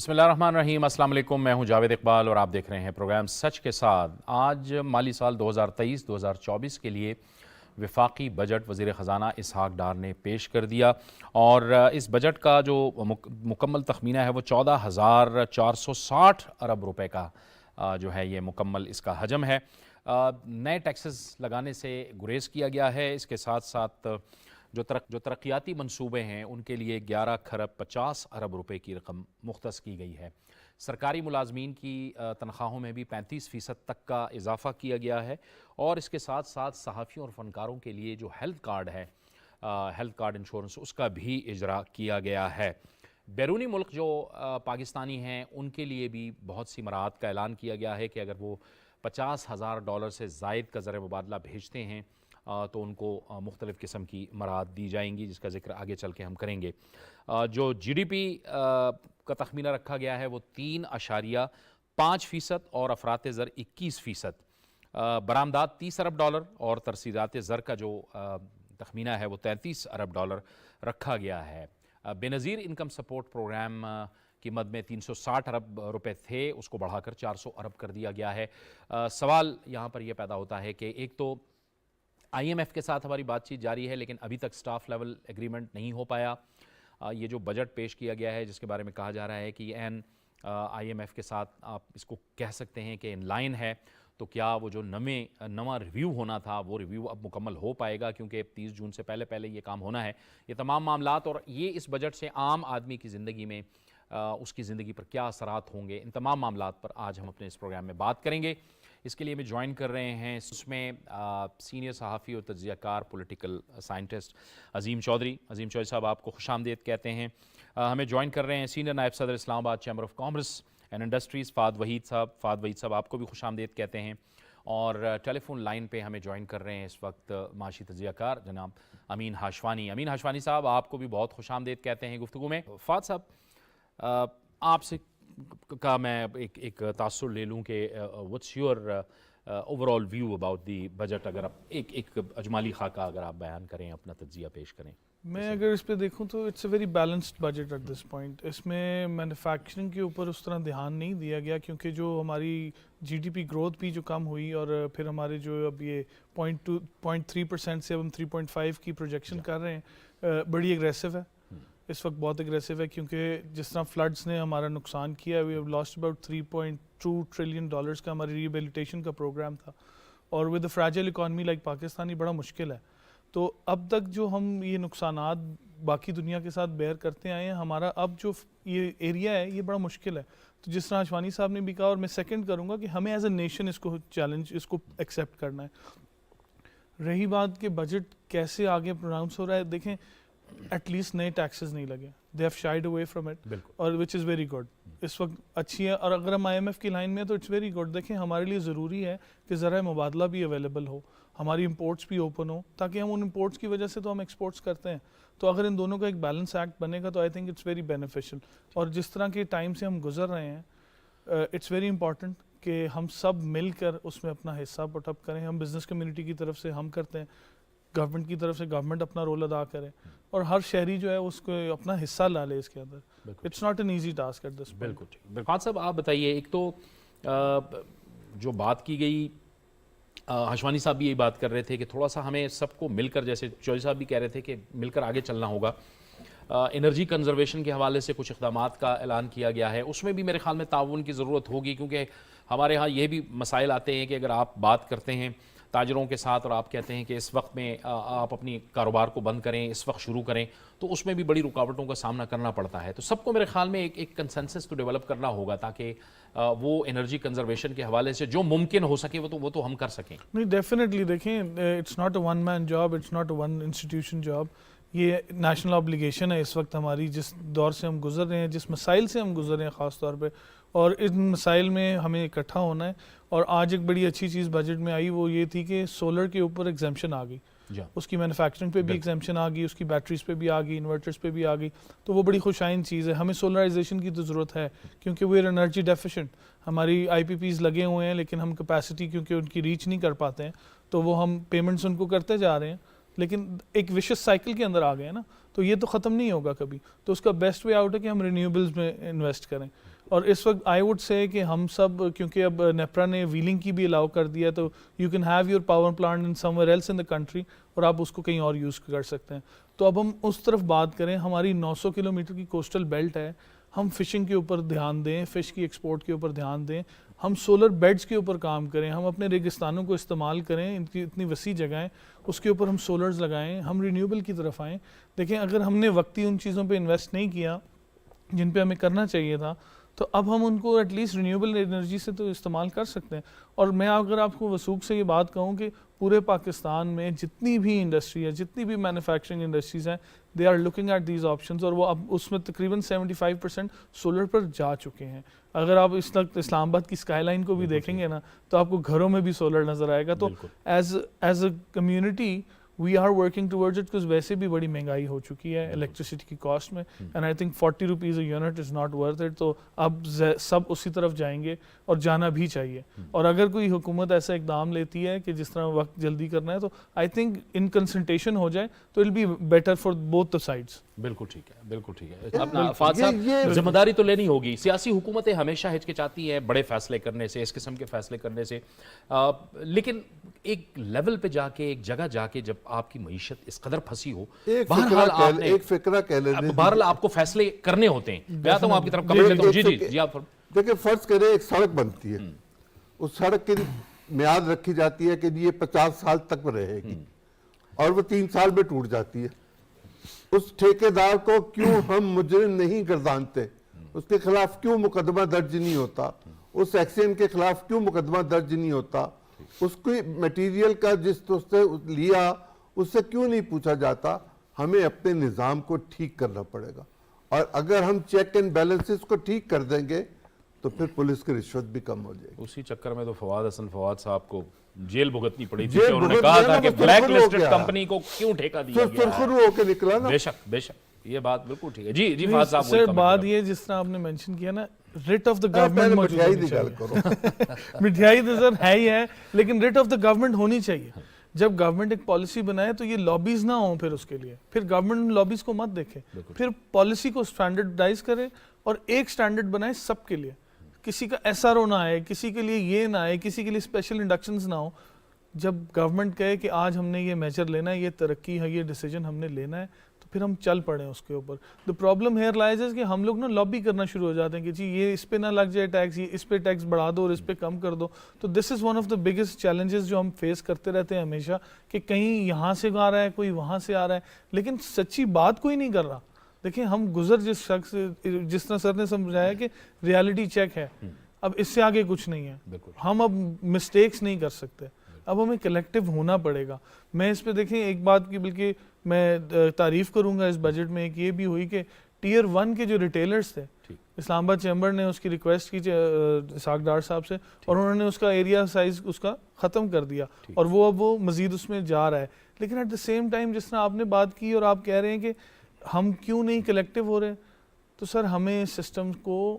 بسم اللہ الرحمن الرحیم۔ السلام علیکم، میں ہوں جاوید اقبال اور آپ دیکھ رہے ہیں پروگرام سچ کے ساتھ۔ آج مالی سال 2023-2024 کے لیے وفاقی بجٹ وزیر خزانہ اسحاق ڈار نے پیش کر دیا، اور اس بجٹ کا جو مکمل تخمینہ ہے وہ 14,460 ارب روپے کا جو ہے یہ مکمل اس کا حجم ہے۔ نئے ٹیکسز لگانے سے گریز کیا گیا ہے۔ اس کے ساتھ ساتھ جو ترقیاتی منصوبے ہیں ان کے لیے 11,50 ارب روپے کی رقم مختص کی گئی ہے۔ سرکاری ملازمین کی تنخواہوں میں بھی 35% تک کا اضافہ کیا گیا ہے، اور اس کے ساتھ ساتھ صحافیوں اور فنکاروں کے لیے جو ہیلتھ کارڈ ہے، ہیلتھ کارڈ انشورنس، اس کا بھی اجرا کیا گیا ہے۔ بیرونی ملک جو پاکستانی ہیں ان کے لیے بھی بہت سی مراعات کا اعلان کیا گیا ہے کہ اگر وہ $50,000 سے زائد کا زر مبادلہ بھیجتے ہیں تو ان کو مختلف قسم کی مراعات دی جائیں گی، جس کا ذکر آگے چل کے ہم کریں گے۔ جو جی ڈی پی کا تخمینہ رکھا گیا ہے وہ 3.5% اور افراط زر 21%۔ برآمدات $30 ارب اور ترسیلات زر کا جو تخمینہ ہے وہ $33 ارب رکھا گیا ہے۔ بے نظیر انکم سپورٹ پروگرام کی مد میں 360 ارب روپے تھے، اس کو بڑھا کر 400 ارب کر دیا گیا ہے۔ سوال یہاں پر یہ پیدا ہوتا ہے کہ ایک تو آئی ایم ایف کے ساتھ ہماری بات چیت جاری ہے، لیکن ابھی تک سٹاف لیول ایگریمنٹ نہیں ہو پایا۔ یہ جو بجٹ پیش کیا گیا ہے جس کے بارے میں کہا جا رہا ہے کہ یہ آئی ایم ایف کے ساتھ آپ اس کو کہہ سکتے ہیں کہ ان لائن ہے، تو کیا وہ جو نواں ریویو ہونا تھا وہ ریویو اب مکمل ہو پائے گا؟ کیونکہ 30 جون سے پہلے یہ کام ہونا ہے۔ یہ تمام معاملات اور یہ اس بجٹ سے عام آدمی کی زندگی میں اس کی زندگی پر کیا اثرات ہوں گے، ان تمام معاملات پر آج ہم اپنے اس پروگرام میں بات کریں گے۔ اس کے لیے میں جوائن کر رہے ہیں اس میں سینئر صحافی اور تجزیہ کار پولیٹیکل سائنٹسٹ عظیم چودھری صاحب، آپ کو خوش آمدید کہتے ہیں۔ ہمیں جوائن کر رہے ہیں سینئر نائب صدر Islamabad chamber of commerce and industries Fahad Waheed صاحب، آپ کو بھی خوش آمدید کہتے ہیں۔ اور ٹیلی فون لائن پہ ہمیں جوائن کر رہے ہیں اس وقت معاشی تجزیہ کار جناب امین ہاشوانی صاحب، آپ کو بھی بہت خوش آمدید کہتے ہیں گفتگو میں۔ فہد صاحب، آپ سے کا میں ایک تاثر لے لوں کہ what's your overall view about the budget، اگر آپ ایک اجمالی خاکہ اگر آپ بیان کریں، اپنا تجزیہ پیش کریں۔ میں اگر اس پہ دیکھوں تو it's a very balanced budget at this point. اس میں مینوفیکچرنگ کے اوپر اس طرح دھیان نہیں دیا گیا، کیونکہ جو ہماری جی ڈی پی گروتھ بھی جو کم ہوئی، اور پھر ہمارے جو اب یہ 0.3% سے اب ہم 3.5 کی پروجیکشن کر رہے ہیں، بڑی اگریسو ہے اس وقت، بہت اگریسو ہے، کیونکہ جس طرح فلڈز نے ہمارا نقصان کیا، we have lost about $3.2 trillion کا ہماری ریہیبلیٹیشن کا پروگرام تھا، اور with a fragile economy like Pakistani بڑا مشکل ہے۔ تو اب تک جو ہم یہ نقصانات باقی دنیا کے ساتھ بیئر کرتے آئے ہیں، ہمارا اب جو یہ ایریا ہے یہ بڑا مشکل ہے۔ تو جس طرح اشوانی صاحب نے بھی کہا، اور میں سیکنڈ کروں گا، کہ ہمیں ایز اے نیشن اس کو چیلنج، اس کو ایکسیپٹ کرنا ہے۔ رہی بات کہ بجٹ کیسے آگے پروناؤنس ہو رہا ہے، دیکھیں ایٹ لیسٹ نئے ٹیکسز نہیں لگے، they have shied away from it, اور وچ از ویری گڈ، اس وقت اچھی ہے۔ اور اگر ہم آئی ایم ایف کی لائن میں ہیں تو اٹس ویری گڈ۔ دیکھیں ہمارے لیے ضروری ہے کہ ذرائع مبادلہ بھی اویلیبل ہو، ہماری امپورٹس بھی اوپن ہو، تاکہ ہم ان امپورٹس کی وجہ سے تو ہم ایکسپورٹس کرتے ہیں۔ تو اگر ان دونوں کا ایک بیلنس ایکٹ بنے گا تو I think it's very beneficial. اور جس طرح کے ٹائم سے ہم گزر رہے ہیں، اٹس ویری امپورٹنٹ کہ ہم سب مل کر اس میں اپنا حصہ پٹ اپ کریں۔ ہم بزنس کمیونٹی کی طرف سے ہم کرتے ہیں، گورنمنٹ کی طرف سے گورنمنٹ اپنا رول ادا کرے، اور ہر شہری جو ہے اس کو اپنا حصہ لا لے اس کے اندر۔ It's not an easy task at this. بالکل ٹھیک۔ فہد صاحب آپ بتائیے، ایک تو جو بات کی گئی، ہاشوانی صاحب بھی یہی بات کر رہے تھے کہ تھوڑا سا ہمیں سب کو مل کر، جیسے چودھری صاحب بھی کہہ رہے تھے کہ مل کر آگے چلنا ہوگا۔ انرجی کنزرویشن کے حوالے سے کچھ اقدامات کا اعلان کیا گیا ہے، اس میں بھی میرے خیال میں تعاون کی ضرورت ہوگی، کیونکہ ہمارے ہاں یہ بھی مسائل آتے ہیں کہ اگر آپ بات کرتے ہیں تاجروں کے ساتھ اور آپ کہتے ہیں کہ اس وقت میں آپ اپنی کاروبار کو بند کریں، اس وقت شروع کریں، تو اس میں بھی بڑی رکاوٹوں کا سامنا کرنا پڑتا ہے۔ تو سب کو میرے خیال میں ایک کنسنسس تو ڈیولپ کرنا ہوگا، تاکہ وہ انرجی کنزرویشن کے حوالے سے جو ممکن ہو سکے وہ تو ہم کر سکیں۔ نہیں، ڈیفینیٹلی دیکھیں it's not a one man job, it's not a one institution job, یہ نیشنل آبلیگیشن ہے اس وقت ہماری، جس دور سے ہم گزر رہے ہیں، جس مسائل سے ہم گزر رہے ہیں خاص طور پہ، اور ان مسائل میں ہمیں اکٹھا ہونا ہے۔ اور آج ایک بڑی اچھی چیز بجٹ میں آئی، وہ یہ تھی کہ سولر کے اوپر ایگزیمپشن آ گئی، اس کی مینوفیکچرنگ پہ بھی ایگزیمپشن آ گئی، اس کی بیٹریز پہ بھی آ گئی، انورٹرز پہ بھی آ گئی، تو وہ بڑی خوش آئند چیز ہے۔ ہمیں سولرائزیشن کی تو ضرورت ہے، کیونکہ وہ انرجی ڈیفیشنٹ، ہماری آئی پی پیز لگے ہوئے ہیں، لیکن ہم کیپیسٹی کیونکہ ان کی ریچ نہیں کر پاتے ہیں، تو وہ ہم پیمنٹس ان کو کرتے جا رہے ہیں، لیکن ایک وشس سائیکل کے اندر آ گئے ہیں نا، تو یہ تو ختم نہیں ہوگا کبھی۔ تو اس کا بیسٹ وے آؤٹ ہے کہ ہم رینیویبلز میں انویسٹ کریں۔ اور اس وقت آئی ووڈ سے کہ ہم سب کیونکہ اب نیپرا نے ویلنگ کی بھی الاؤ کر دیا تو you can have your power plant in somewhere else in the country اور آپ اس کو کہیں اور یوز کر سکتے ہیں. تو اب ہم اس طرف بات کریں, ہماری 900 کلومیٹر کی کوسٹل بیلٹ ہے, ہم فشنگ کے اوپر دھیان دیں, فش کی ایکسپورٹ کے اوپر دھیان دیں, ہم سولر بیڈز کے اوپر کام کریں, ہم اپنے ریگستانوں کو استعمال کریں, ان کی اتنی وسیع جگہیں اس کے اوپر ہم سولرز لگائیں, ہم رینیوبل کی طرف آئیں. دیکھیں اگر ہم نے وقتی ان چیزوں پہ انویسٹ نہیں کیا جن پہ ہمیں کرنا چاہیے تھا تو اب ہم ان کو ایٹ لیسٹ رینیوبل انرجی سے تو استعمال کر سکتے ہیں. اور میں اگر آپ کو وثوق سے یہ بات کہوں کہ پورے پاکستان میں جتنی بھی انڈسٹری ہے, جتنی بھی مینوفیکچرنگ انڈسٹریز ہیں, they are looking at these options, اور وہ اب اس میں تقریباً 75% سولر پر جا چکے ہیں. اگر آپ اس وقت اسلام آباد کی اسکائی لائن کو بھی دیکھیں گے نا تو آپ کو گھروں میں بھی سولر نظر آئے گا. تو as a community we are working towards it, because ویسے بھی بڑی مہنگائی ہو چکی ہے الیکٹریسٹی کی کاسٹ میں, and I think 40 rupees a unit is not worth it. تو اب سب اسی طرف جائیں گے اور جانا بھی چاہیے. اور اگر کوئی حکومت ایسا اقدام لیتی ہے کہ جس طرح وقت جلدی کرنا ہے تو آئی تھنک ان کنسنٹریشن ہو جائے تو will be better for both the sides. بالکل ٹھیک ہے, بالکل ٹھیک ہے. اپنا فہد صاحب, ذمہ داری تو لینی ہوگی. سیاسی حکومتیں ہمیشہ ہچکچاتی ہیں بڑے فیصلے کرنے سے, اس قسم کے فیصلے کرنے سے, لیکن ایک لیول پہ جا کے, ایک جگہ جا کے جب آپ کی معیشت اس قدر پھنسی ہو, ایک فکرہ کہہ لیں, بہرحال آپ کو فیصلے کرنے ہوتے ہیں. میں آتا ہوں آپ کی طرف کمنٹ لیتا ہوں. جی جی جی آپ دیکھیں, فرض کریں ایک سڑک بنتی ہے, اس سڑک کی میعاد رکھی جاتی ہے کہ یہ 50 سال تک رہے گی, اور وہ 3 سال میں ٹوٹ جاتی ہے. اس ٹھیکیدار کو کیوں ہم مجرم نہیں گردانتے, اس کے خلاف کیوں مقدمہ درج نہیں ہوتا, اس ایکسیڈنٹ کے خلاف کیوں مقدمہ درج نہیں ہوتا, اس کی میٹیریل کا جس تو سے لیا اس سے کیوں نہیں پوچھا جاتا. ہمیں اپنے نظام کو ٹھیک کرنا پڑے گا, اور اگر ہم چیک اینڈ بیلنسز کو ٹھیک کر دیں گے تو پھر پولیس کی رشوت بھی کم ہو جائے گی. اسی چکر میں تو فواد صاحب کو جیل بھگتنی پڑی تھی کہ انہوں نے کہا تھا کہ بلیک لسٹڈ کمپنی کو کیوں ٹھیکہ دیا گیا ہے. سرخرو ہو کے نکلا نا. بے شک بے شک, یہ بات بالکل ٹھیک ہے. جی جی فہد صاحب, سر بات یہ جس طرح آپ نے مینشن کیا نا, ریٹ آف دا گورنمنٹ موجود ہونی چاہیے. مٹھائی تو سر ہے ہی ہے, لیکن ریٹ آف دا گورنمنٹ ہونی چاہیے. جب گورنمنٹ ایک پالیسی بنائے تو یہ لابیز نہ ہوں, پھر اس کے لیے پھر گورنمنٹ لابیز کو مت دیکھے, پھر پالیسی کو اسٹینڈرڈائز کرے اور ایک سٹینڈرڈ بنائے سب کے لیے. کسی کا ایس آر او نہ آئے, کسی کے لیے یہ نہ آئے, کسی کے لیے اسپیشل انڈکشنز نہ ہو. جب گورنمنٹ کہے کہ آج ہم نے یہ میجر لینا ہے, یہ ترقی ہے, یہ ڈیسیجن ہم نے لینا ہے, تو پھر ہم چل پڑیں اس کے اوپر. دا پرابلم ہیئر لائز ہے کہ ہم لوگ نا لابی کرنا شروع ہو جاتے ہیں کہ جی یہ اس پہ نہ لگ جائے ٹیکس, یہ اس پہ ٹیکس بڑھا دو اور اس پہ کم کر دو. تو this is one of the biggest challenges جو ہم فیس کرتے رہتے ہیں ہمیشہ, کہ کہیں یہاں سے آ رہا ہے, کوئی وہاں سے آ رہا ہے, لیکن سچی بات کوئی نہیں کر رہا. دیکھیں ہم گزر جس شخص, جس طرح سر نے سمجھایا کہ ریالٹی چیک ہے, اب اس سے آگے کچھ نہیں ہے. ہم اب مسٹیکس نہیں کر سکتے, اب ہمیں کلیکٹیو ہونا پڑے گا. میں اس پہ دیکھیں ایک بات کی بلکہ میں تعریف کروں گا اس بجٹ میں, ایک یہ بھی ہوئی کہ ٹیئر 1 کے جو ریٹیلرز تھے, اسلام آباد چیمبر نے اس کی ریکویسٹ کی اسحاق ڈار صاحب سے, اور انہوں نے اس کا ایریا سائز اس کا ختم کر دیا, اور وہ مزید اس میں جا رہا ہے. لیکن ایٹ دا سیم ٹائم جس طرح آپ نے بات کی اور آپ کہہ رہے ہیں کہ ہم کیوں نہیں کلیکٹیو ہو رہے, تو سر ہمیں سسٹم کو,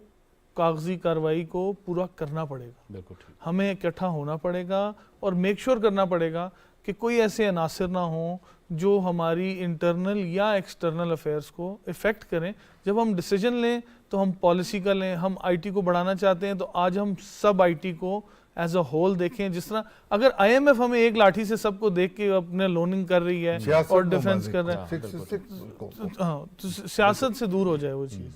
کاغذی کارروائی کو پورا کرنا پڑے گا. ہمیں اکٹھا ہونا پڑے گا اور میک شور کرنا پڑے گا کہ کوئی ایسے عناصر نہ ہوں جو ہماری انٹرنل یا ایکسٹرنل افیئرس کو افیکٹ کریں. جب ہم ڈیسیجن لیں تو ہم پالیسی کا لیں. ہم آئی ٹی کو بڑھانا چاہتے ہیں تو آج ہم سب آئی ٹی کو ایز اے ہول دیکھیں. جس طرح اگر آئی ایم ایف ہمیں ایک لاٹھی سے سب کو دیکھ کے اپنے لوننگ کر رہی ہے اور ڈیفنس کر رہے ہیں, ہاں تو سیاست سے دور ہو جائے وہ چیز.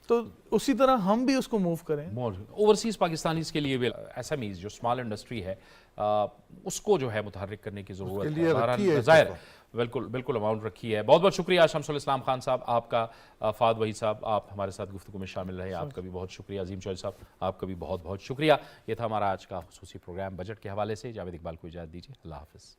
تو اسی طرح ہم بھی اس کو موو کریں. اوورسیز پاکستانیز کے لیے ایس ایم ایز جو اسمال انڈسٹری ہے اس کو جو ہے متحرک کرنے کی ضرورت ہے. ظاہر بالکل بالکل اماؤنٹ رکھی ہے. بہت بہت شکریہ شمس الاسلام خان صاحب آپ کا, فہد وحید صاحب آپ ہمارے ساتھ گفتگو میں شامل رہے, آپ کا بھی بہت شکریہ. عظیم چودھری صاحب آپ کا بھی بہت بہت شکریہ. یہ تھا ہمارا آج کا خصوصی پروگرام بجٹ کے حوالے سے. جاوید اقبال کو اجازت دیجیے, اللہ حافظ.